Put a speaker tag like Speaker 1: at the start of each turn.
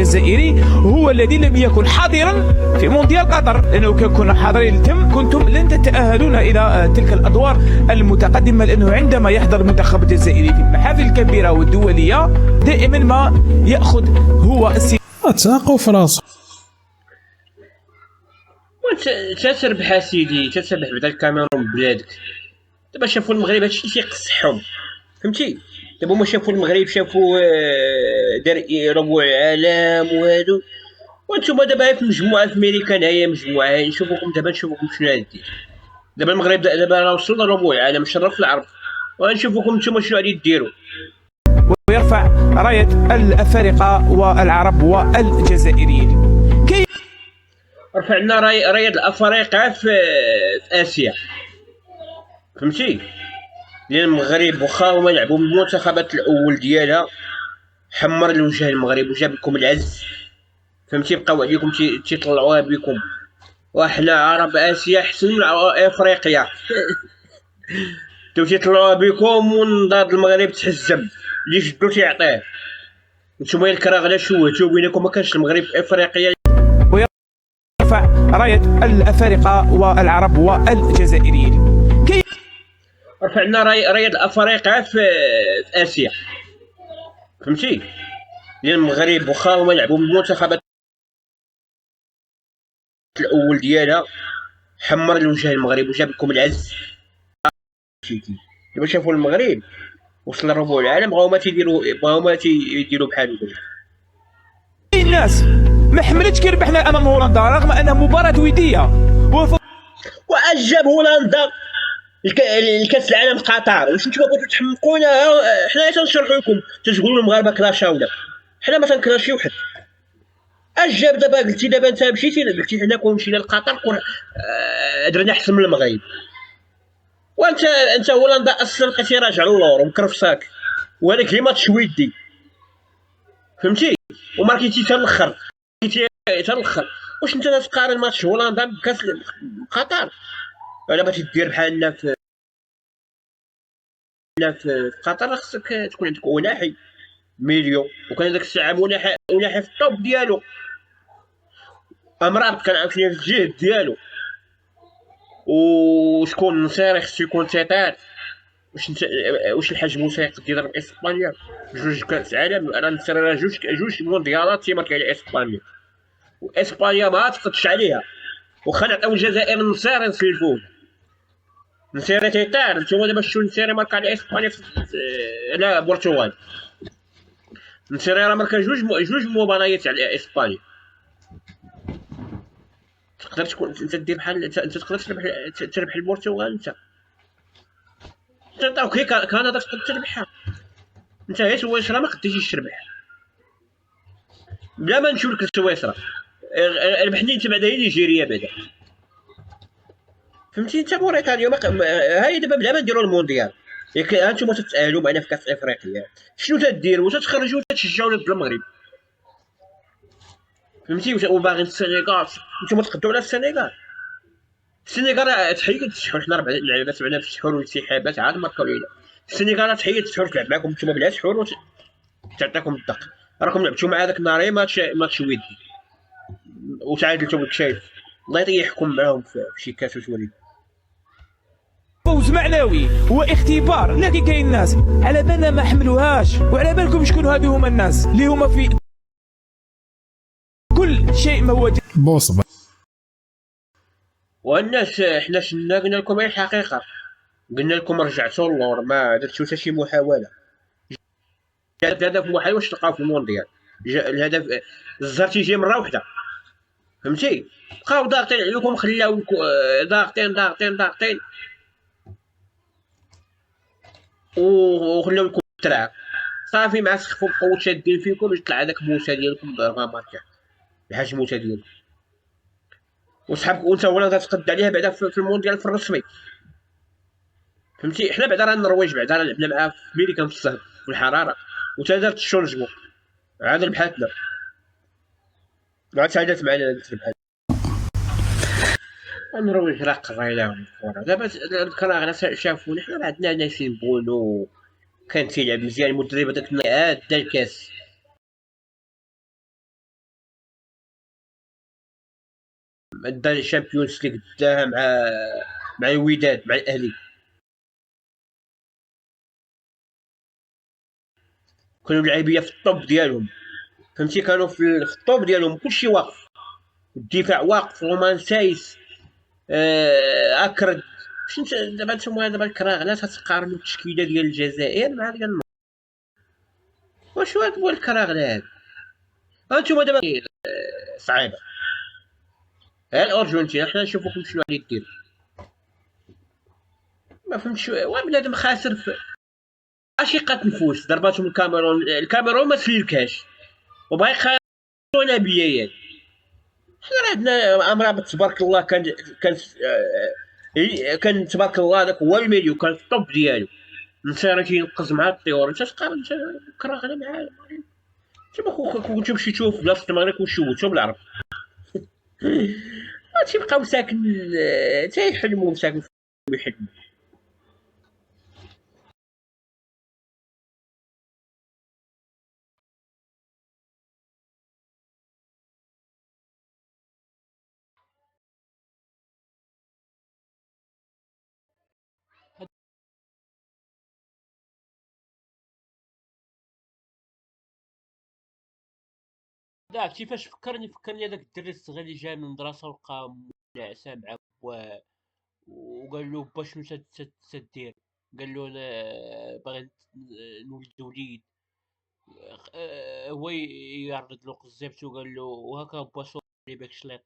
Speaker 1: الجزائري هو الذي لم يكن حاضرا في مونديال قطر، لأنه كان كنا حاضرين كنتم لن تتأهلون إلى تلك الأدوار المتقدمة، لأنه عندما يحضر المنتخب الجزائري في المحافل الكبيرة والدولية دائما ما يأخذ هو
Speaker 2: تساقوا في راسه.
Speaker 3: تتربح اسيدي، تتربح بعدا الكاميرون بلادك. دابا شافوا المغرب هادشي تيقصحهم، فهمتي؟ دابا هما شافوا المغرب، شافوا دار ربوع العالم وهادو، وانتم دابا في مجموعه في امريكان، هي مجموعه نشوفوكم دابا، نشوفوكم شنو غادير. دابا المغرب دابا راه وصلنا لربوع العالم، شرف العرب، ونشوفوكم نتوما شنو غادي ديروا.
Speaker 1: ويرفع راية الأفارقة والعرب والجزائريين.
Speaker 3: رفعنا راية الافارقه في اسيا، فهمتي؟ لان المغرب واخا هما لعبوا بالمنتخبات الاول ديالها، حمر الوجه المغرب وجاب لكم العز، فهمتي؟ بقاو عليكم تيطلعوها بكم، وحنا عرب اسيا احسن من افريقيا. تيطلعوها بكم ونضاد المغرب تحزم، اللي جدو تيعطيه. نتوما الكراغله شوهتو بينكم، ما كانش المغرب في افريقيا.
Speaker 1: ويرفع راية الأفارقة والعرب والجزائريين.
Speaker 3: رفعنا راية الافارقه في اسيا، فهمتي؟ لان المغرب واخا هما لعبوا بالمنتخبات الاول ديالها، حمر الوجه المغرب وجاب لكم العز. دابا شافوا المغرب وصل لربوع العالم، بغاو ما تيديروا بحال هكا.
Speaker 1: الناس ما حملتش كي ربحنا امام هولندا رغم انها مباراة ودية.
Speaker 3: وعجب هولندا الكاس العالم في قطر، واش نتوما بغيتو تحمقونا؟ حنا تنشرحوا لكم، تتقولوا المغاربه كلاشاونا، حنا ما تنكلاشيو حد. اجاب دابا قلتي، دابا انت مشيتي قلتي حنا كون مشينا لقطر درنا احسن من المغرب، وانت هولندا اصلا بقيتي راجع للور ومكرفساك، وهذاك اللي ماتش ودي، فهمتي؟ وماركيتي حتى الاخر، واش انت تقارن ماتش هولندا بكاس قطر؟ الا بغيتي دير بحالنا في قطر خصك تكون عندك وناحي مليون، وكان داك الساعه وناحي في الطوب ديالو، امراض كان عاوتاني في الجهد ديالو، وشكون نصيري خصو يكون تيطير. واش الحاج موسى يقدر يضرب اسبانيا بجوج كاس عالم؟ راه نصيري راه جوج مونديالات تيماركي على اسبانيا، واسبانيا ما تقدش عليها، واخا نعطيو الجزائر النصيري نسلفوه، نصيري تيطير. نتوما دابا شتو نصيري ماركا على اسبانيا على البرتغال، نصيري راه ماركا جوج مباريات على اسبانيا. تقدر تكون انت دير بحال انت تقدر تربح البرتغال، انت تعطيوك هي كندا تقدر تربحها، انت غير سويسرا ما قديتيش تربح. بلا ما نمشيو لك لسويسرا، ربحني انت بعدا هي نيجيريا بعدا، فهمتي؟ انت موريتانيا هاي دابا بلا ما نديرو المونديال، ياك هانتوما تتأهلوا معنا في كاس افريقيا، شنو تديروا؟ تتخرجوا تشجعوا ضد المغرب، فهمتي؟ وباغي السنغال، نتوما تقدوا على السنغال تحيد السحور، حنا 4 لعيبات معنا في السحور والانسحابات عاد ماركاو لينا. السنغال تحيد السحور تلعب معكم نتوما بلا سحور وتعطيكم الدق، راكم لعبتوا مع داك النهار ماتش ودي وتعادلتوا بالكشايف، الله يطيحكم معاهم في شي كاس وتولي
Speaker 1: فوز معنوي واختبار. لكن كاين الناس على بالنا ما حملوهاش، وعلى بالكم شكون هادو هما الناس اللي هما في كل شيء ما هو
Speaker 2: بوصبة.
Speaker 3: والناس حنا شنا قلنا لكم اي الحقيقه، قلنا لكم رجعتوا اللور، ما درتو حتى شي محاوله. الهدف محاوله واش تلقاو في المونديال، الهدف الزهر تيجي مره واحده، فهمتي؟ بقاو ضاغطين عليكم، خلاو ضاغطين وخلاو لكم الترعه صافي، مع سخفوا بقاو شادين فيكم، ويطلع هذاك موسى ديالكم ضربه ماركه الحاج موسى ديالكم، وصحابك وانت ولا تقد عليها بعدا في المونديال في الرسمي، فهمتي؟ حنا بعدا راه النرويج بعدا راه لعبنا معاها في امريكا في الصهد في الحراره، وتا دارت الشونجمون عاد ربحاتنا، عاد تعادلت معنا بحال النرويج. راه قريناهم الكره دابا، الكراغله شافونا حنا عندنا ناسين بونو كان تيلعب مزيان، المدرب هذاك عاد دا الكاس. دا الشامبيونز ليغ داها مع الوداد مع الاهلي، كانوا لعيبيه في الطوب ديالهم، فهمتي، كانوا في الطوب ديالهم، كلشي واقف، الدفاع واقف، رومان سايس، اكرد. فهمت دابا نتوما دابا الكراغلات تقارنوا التشكيله ديال الجزائر مع ديال واش هو الكراغلات؟ هانتوما دابا صعيبه، ها الارجنتين حنا نشوفوكم شنو غادي دير، ما فهمتش، بنادم خاسر في اشقه نفوس، ضرباتهم الكاميرون ما تسلكهاش وبغا يخاطرونا بيايات. حنا عندنا امرابط تبارك الله، كان تبارك الله هذاك هو الميليو، كان في الطوب ديالو، نصير تينقز مع الطيور، انت تقارن كراغله معاه؟ كنت تمشي تشوف بلاصه المغرب وشوتو بالعرب تيبقاو ساكن، تيحلموا ساكن ويحلموا.
Speaker 4: لا كيفاش فكرني هذاك الدري الصغير اللي جاي من المدرسة ولقى ناعسة مع بواه وقال له با شنو تدير، قال له انا باغي نولد وليد. هو يعرض له قزابته وقال له وهكا با صوري بك شليط.